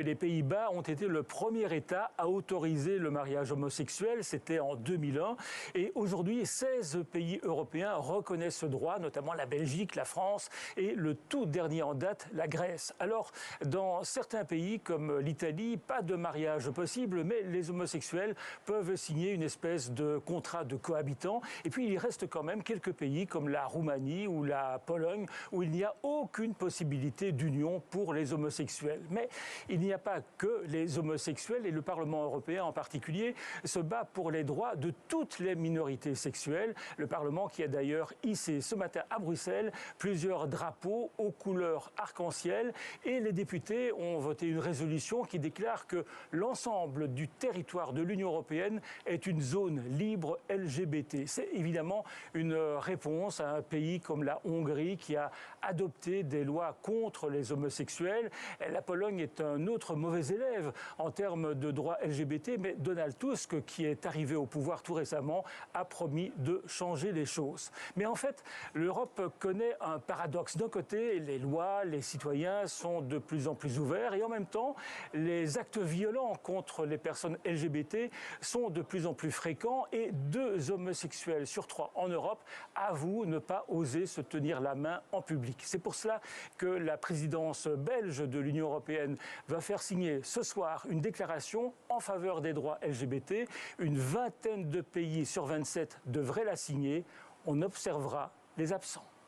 Les Pays-Bas ont été le premier État à autoriser le mariage homosexuel, c'était en 2001. Et aujourd'hui, 16 pays européens reconnaissent ce droit, notamment la Belgique, la France et le tout dernier en date, la Grèce. Alors, dans certains pays comme l'Italie, pas de mariage possible, mais les homosexuels peuvent signer une espèce de contrat de cohabitant. Et puis, il reste quand même quelques pays comme la Roumanie ou la Pologne où il n'y a aucune possibilité d'union pour les homosexuels. Mais il n'y a pas que les homosexuels et le Parlement européen en particulier se bat pour les droits de toutes les minorités sexuelles. Le Parlement qui a d'ailleurs hissé ce matin à Bruxelles plusieurs drapeaux aux couleurs arc-en-ciel et les députés ont voté une résolution qui déclare que l'ensemble du territoire de l'Union européenne est une zone libre LGBT. C'est évidemment une réponse à un pays comme la Hongrie qui a adopté des lois contre les homosexuels. La Pologne est un autre mauvais élève en termes de droits LGBT, mais Donald Tusk, qui est arrivé au pouvoir tout récemment, a promis de changer les choses. Mais en fait, l'Europe connaît un paradoxe. D'un côté, les lois, les citoyens sont de plus en plus ouverts et en même temps, les actes violents contre les personnes LGBT sont de plus en plus fréquents et 2 homosexuels sur 3 en Europe avouent ne pas oser se tenir la main en public. C'est pour cela que la présidence belge de l'Union européenne va faire signer ce soir une déclaration en faveur des droits LGBT. Une vingtaine de pays sur 27 devraient la signer. On observera les absents.